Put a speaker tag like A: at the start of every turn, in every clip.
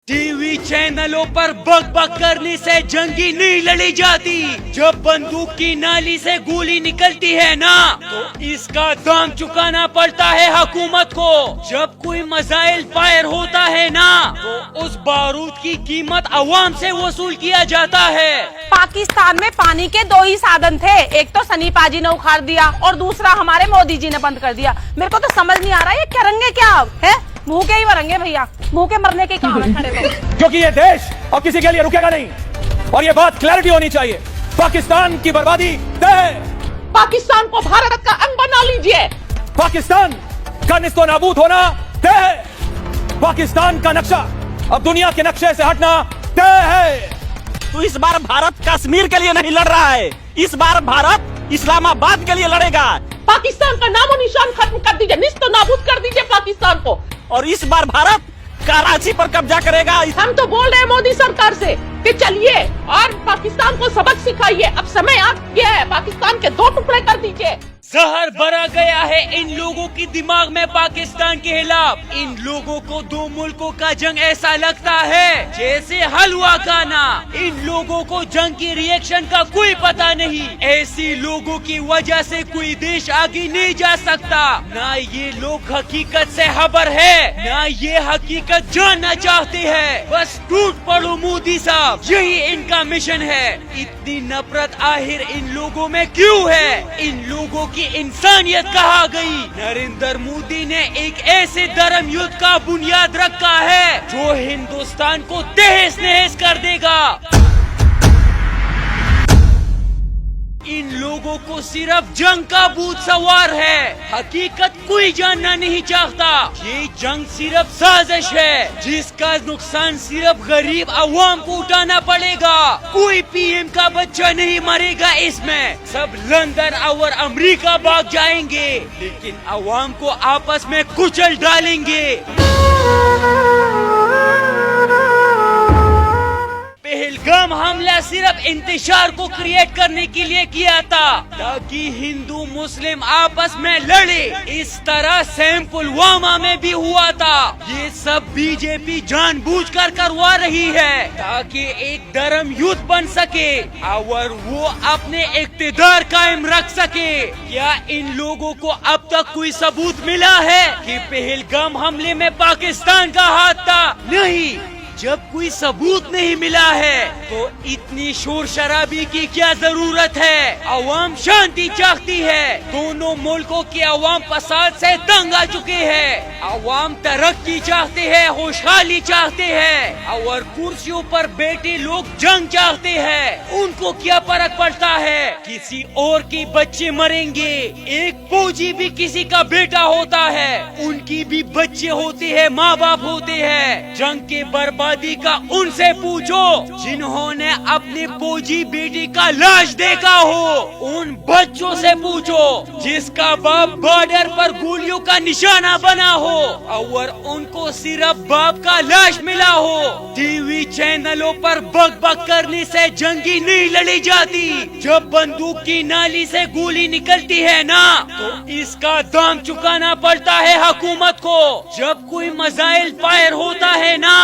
A: TV चैनलों पर बक बक करने से जंगी नहीं लड़ी जाती। जब बंदूक की नाली से गोली निकलती है ना, तो इसका दाम चुकाना पड़ता है हुकूमत को। जब कोई मिसाइल फायर होता है ना, तो उस बारूद की कीमत अवाम से वसूल किया जाता है।
B: पाकिस्तान में पानी के दो ही साधन थे, एक तो सनी पाजी ने उखाड़ दिया और दूसरा हमारे मोदी जी ने बंद कर दिया। मेरे को तो समझ नहीं आ रहा ये करेंगे क्या है। मुंह के ही मरेंगे भैया, मुंह के मरने के काम है खड़े तो।
C: क्योंकि ये देश और किसी के लिए रुकेगा नहीं, और ये बात क्लैरिटी होनी चाहिए, पाकिस्तान की बर्बादी तय है।
D: पाकिस्तान को भारत का अंग बना लीजिए।
C: पाकिस्तान का निस्तो नाबूद होना तय है। पाकिस्तान का नक्शा अब दुनिया के नक्शे से हटना तय है।
E: तो इस बार भारत कश्मीर के लिए नहीं लड़ रहा है, इस बार भारत इस्लामाबाद के लिए लड़ेगा।
D: पाकिस्तान का नामो निशान खत्म कर दीजिए, निस्तो नाबूद कर दीजिए पाकिस्तान को।
E: और इस बार भारत कराची पर कब्जा करेगा।
D: हम तो बोल रहे हैं मोदी सरकार से कि चलिए और पाकिस्तान को सबक सिखाइए। अब समय आ गया है, पाकिस्तान के दो टुकड़े कर दीजिए।
A: जहर भरा गया है इन लोगों की दिमाग में पाकिस्तान के खिलाफ। इन लोगों को दो मुल्कों का जंग ऐसा लगता है जैसे हलवा खाना। इन लोगों को जंग की रिएक्शन का कोई पता नहीं। ऐसी लोगों की वजह से कोई देश आगे नहीं जा सकता। ना ये लोग हकीकत से खबर है, ना ये हकीकत जानना चाहते हैं। बस टूट पड़ो मोदी साहब, यही इनका मिशन है। इतनी नफरत आखिर इन लोगों में क्यों है? इन लोगों की इंसानियत कहाँ गई? नरेंद्र मोदी ने एक ऐसे धर्म युद्ध का बुनियाद रखा है जो हिंदुस्तान को तहस नहस कर देगा। इन लोगों को सिर्फ जंग का भूत सवार है, हकीकत कोई जानना नहीं चाहता। ये जंग सिर्फ साजिश है जिसका नुकसान सिर्फ गरीब अवाम को उठाना पड़ेगा। कोई पीएम का बच्चा नहीं मरेगा इसमें। सब लंदन और अमेरिका भाग जाएंगे, लेकिन अवाम को आपस में कुचल डालेंगे। पहलगाम हमला सिर्फ इंतशार को क्रिएट करने के लिए किया था, ताकि हिंदू मुस्लिम आपस में लड़े। इस तरह सेम पुलवामा में भी हुआ था। ये सब बीजेपी जानबूझकर करवा रही है ताकि एक धर्म युद्ध बन सके और वो अपने इक्तिदार कायम रख सके। क्या इन लोगों को अब तक कोई सबूत मिला है कि पहलगाम हमले में पाकिस्तान का हाथ था? नहीं। जब कोई सबूत नहीं मिला है तो इतनी शोर शराबी की क्या जरूरत है? अवाम शांति चाहती है। दोनों मुल्कों के अवाम फसाद से तंग आ चुके हैं। अवाम तरक्की चाहते हैं, खुशहाली चाहते हैं, और कुर्सियों पर बैठे लोग जंग चाहते हैं। उनको क्या फर्क पड़ता है? किसी और के बच्चे मरेंगे। एक फौजी भी किसी का बेटा होता है, उनकी भी बच्चे होते हैं, माँ बाप होते हैं। जंग के बर्बादी का उनसे पूछो जिन्होंने अपनी फौजी बेटी का लाश देखा हो। उन बच्चों से पूछो जिसका बाप बॉर्डर पर गोलियों का निशाना बना हो और उनको सिर्फ बाप का लाश मिला हो। टीवी चैनलों पर बक बक करने से जंगी नहीं लड़ी जाती। जब बंदूक की नाली से गोली निकलती है ना, तो इसका दाम चुकाना पड़ता है हुकूमत को। जब कोई मिसाइल फायर होता है ना,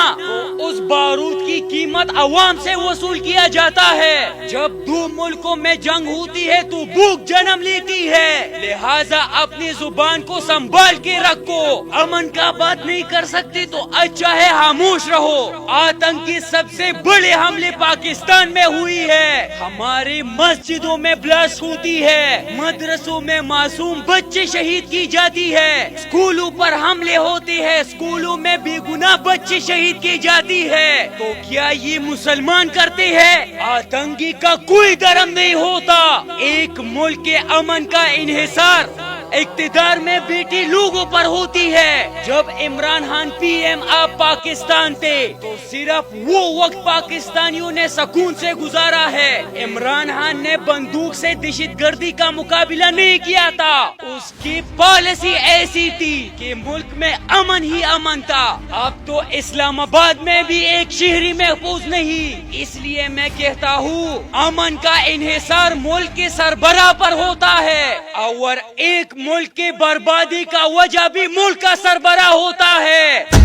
A: उस बारूद की कीमत अवाम से वसूल किया जाता है। जब दो मुल्कों में जंग होती है तो भूख जन्म लेती है। लिहाजा अपनी जुबान को संभाल के रखो। अमन का बात नहीं कर सकते तो अच्छा है खामोश रहो। आतंकी सबसे बड़े हमले पाकिस्तान में हुई है। हमारी मस्जिदों में ब्लास्ट होती है, मदरसों में मासूम बच्चे शहीद की जाती है, स्कूलों पर हमले होते हैं, स्कूलों में बेगुनाह बच्चे शहीद की जाती है। तो क्या ये मुसलमान करते हैं? आतंकी का कोई धर्म नहीं होता। एक मुल्क के अमन का इन्हिसार इक्तिदार में बैठे लोगों पर होती है। जब इमरान खान पीएम आप पाकिस्तान थे तो सिर्फ वो वक्त पाकिस्तानियों ने सुकून से गुजारा है। इमरान खान ने बंदूक से दहशतगर्दी का मुकाबला नहीं किया था। उसकी पॉलिसी ऐसी थी कि मुल्क में अमन ही अमन था। अब तो इस्लामाबाद में भी एक शहरी महफूज नहीं। इसलिए मैं कहता हूँ अमन का इन्हिसार मुल्क के सरबराह पर होता है, और एक मुल्क की बर्बादी का वजह भी मुल्क का सरबराह होता है।